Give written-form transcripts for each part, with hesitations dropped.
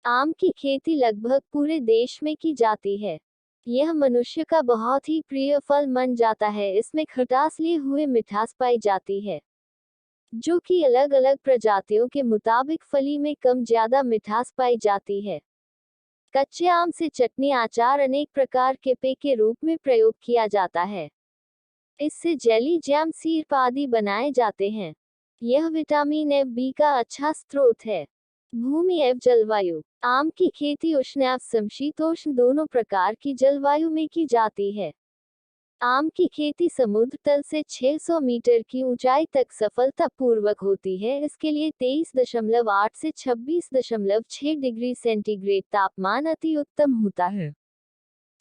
आम की खेती लगभग पूरे देश में की जाती है। यह मनुष्य का बहुत ही प्रिय फल मन जाता है। इसमें खटास लिए हुए मिठास पाई जाती है, जो कि अलग अलग प्रजातियों के मुताबिक फली में कम ज्यादा मिठास पाई जाती है। कच्चे आम से चटनी, अचार, अनेक प्रकार के पेय के रूप में प्रयोग किया जाता है। इससे जेली, जैम, सिरप आदि बनाए जाते हैं। यह विटामिन ए, बी का अच्छा स्रोत है। भूमि एवं जलवायु। आम की खेती उष्ण एवं समशीतोष्ण दोनों प्रकार की जलवायु में की जाती है। आम की खेती समुद्र तल से 600 मीटर की ऊंचाई तक सफलतापूर्वक होती है। इसके लिए 23.8 से 26.6 डिग्री सेंटीग्रेड तापमान अति उत्तम होता है।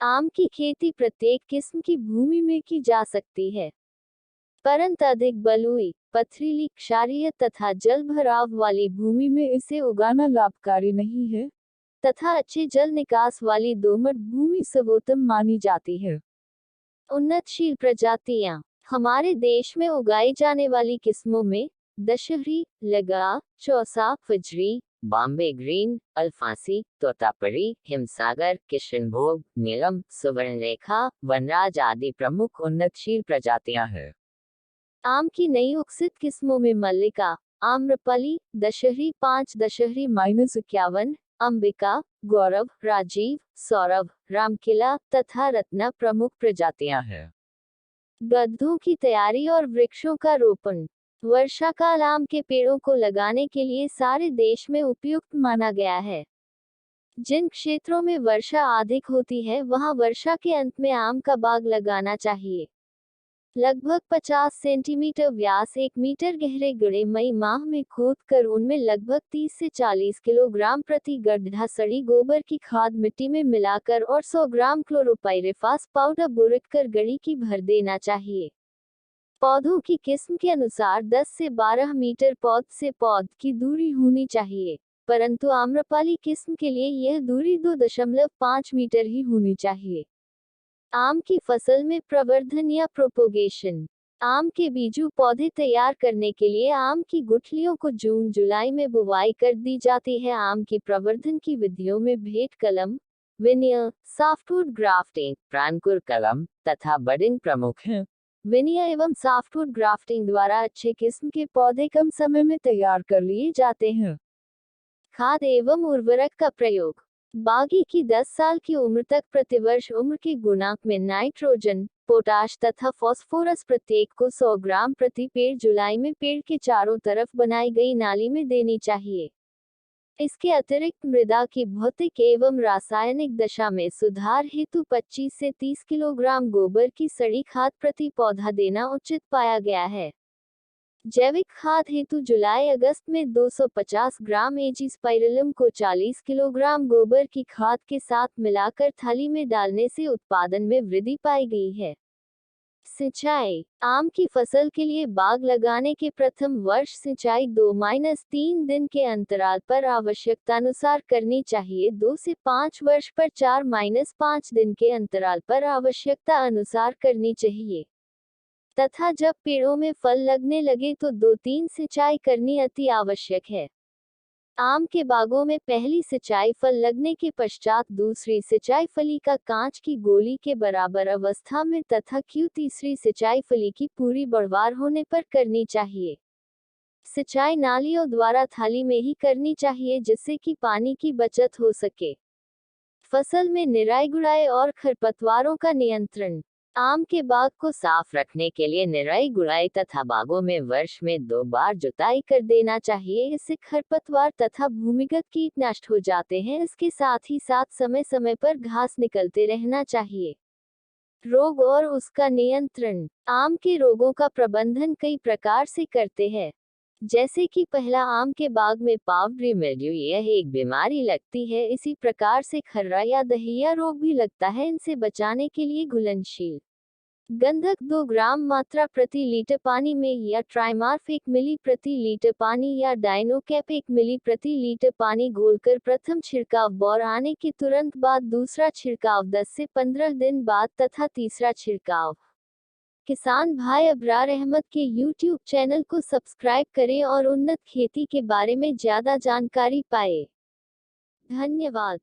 आम की खेती प्रत्येक किस्म की भूमि में की जा सकती है, परंतु अधिक बलुई, पथरीली, क्षारीय तथा जल भराव वाली भूमि में इसे उगाना लाभकारी नहीं है, तथा अच्छे जल निकास वाली दोमट भूमि सर्वोत्तम मानी जाती है। उन्नतशील प्रजातियां। हमारे देश में उगाई जाने वाली किस्मों में दशहरी, लगा, चौसा, फजरी, बॉम्बे ग्रीन, अल्फांसी, तोतापरी, हिमसागर, किशनभोग, नीलम, सुवर्णरेखा, वनराज आदि प्रमुख उन्नतशील प्रजातियां हैं। आम की नई विकसित किस्मों में मल्लिका, आम्रपली, दशहरी 5, दशहरी -51, अंबिका, गौरव, राजीव, सौरभ, रामकिला तथा रत्ना प्रमुख प्रजातियां हैं। गड्ढों की तैयारी और वृक्षों का रोपण। वर्षाकाल आम के पेड़ों को लगाने के लिए सारे देश में उपयुक्त माना गया है। जिन क्षेत्रों में वर्षा अधिक होती है, वहां वर्षा के अंत में आम का बाग लगाना चाहिए। लगभग 50 सेंटीमीटर व्यास, 1 मीटर गहरे गड्ढे मई माह में खोदकर उनमें लगभग 30 से 40 किलोग्राम प्रति गड्ढा सड़ी गोबर की खाद मिट्टी में मिलाकर और 100 ग्राम क्लोरोपाइरिफास पाउडर बुरककर गड्ढी की भर देना चाहिए। पौधों की किस्म के अनुसार 10 से 12 मीटर पौध से पौध की दूरी होनी चाहिए, परंतु आम्रपाली किस्म के लिए यह दूरी 2.5 मीटर ही होनी चाहिए। आम की फसल में प्रवर्धन या प्रोपोगेशन। आम के बीजू पौधे तैयार करने के लिए आम की गुठलियों को जून जुलाई में बुवाई कर दी जाती है। आम की प्रवर्धन की विधियों में भेंट कलम, विनियर, सॉफ्टवुड ग्राफ्टिंग, प्रांकुर कलम तथा बडिंग प्रमुख हैं। विनियर एवं सॉफ्टवुड ग्राफ्टिंग द्वारा अच्छे किस्म के पौधे कम समय में तैयार कर लिए जाते हैं। खाद एवं उर्वरक का प्रयोग। बागी की 10 साल की उम्र तक प्रतिवर्ष उम्र के गुणांक में नाइट्रोजन, पोटाश तथा फास्फोरस प्रत्येक को 100 ग्राम प्रति पेड़ जुलाई में पेड़ के चारों तरफ बनाई गई नाली में देनी चाहिए। इसके अतिरिक्त मृदा की भौतिक एवं रासायनिक दशा में सुधार हेतु 25 से 30 किलोग्राम गोबर की सड़ी खाद प्रति पौधा देना उचित पाया गया है। जैविक खाद हेतु जुलाई अगस्त में 250 ग्राम एजीस्पाइरिलम को 40 किलोग्राम गोबर की खाद के साथ मिलाकर थाली में डालने से उत्पादन में वृद्धि पाई गई है। सिंचाई। आम की फसल के लिए बाग लगाने के प्रथम वर्ष सिंचाई 2-3 दिन के अंतराल पर आवश्यकतानुसार करनी चाहिए। 2 से 5 वर्ष पर 4-5 दिन के अंतराल पर आवश्यकता अनुसार करनी चाहिए, तथा जब पेड़ों में फल लगने लगे तो 2-3 सिंचाई करनी अति आवश्यक है। आम के बागों में पहली सिंचाई फल लगने के पश्चात, दूसरी सिंचाई फली का कांच की गोली के बराबर अवस्था में तथा तीसरी सिंचाई फली की पूरी बढ़वार होने पर करनी चाहिए। सिंचाई नालियों द्वारा थाली में ही करनी चाहिए, जिससे कि पानी की बचत हो सके। फसल में निराई गुड़ाई और खरपतवारों का नियंत्रण। आम के बाग को साफ रखने के लिए निराई गुड़ाई तथा बागों में वर्ष में 2 बार जुताई कर देना चाहिए। इससे खरपतवार तथा भूमिगत कीट नष्ट हो जाते हैं। इसके साथ ही साथ समय समय पर घास निकलते रहना चाहिए। रोग और उसका नियंत्रण। आम के रोगों का प्रबंधन कई प्रकार से करते हैं, जैसे कि पहला, आम के बाग में पावडरी मिल्ड्यू, यह एक बीमारी लगती है। इसी प्रकार से खर्रा या दहिया रोग भी लगता है। इनसे बचाने के लिए घुलनशील गंधक 2 ग्राम मात्रा प्रति लीटर पानी में या ट्राइमार्फ 1 मिली प्रति लीटर पानी या डाइनोकैप 1 मिली प्रति लीटर पानी घोलकर प्रथम छिड़काव बौर आने के तुरंत बाद, दूसरा छिड़काव 10 से 15 दिन बाद तथा तीसरा छिड़काव। किसान भाई अबरार अहमद के YouTube चैनल को सब्सक्राइब करें और उन्नत खेती के बारे में ज्यादा जानकारी पाए। धन्यवाद।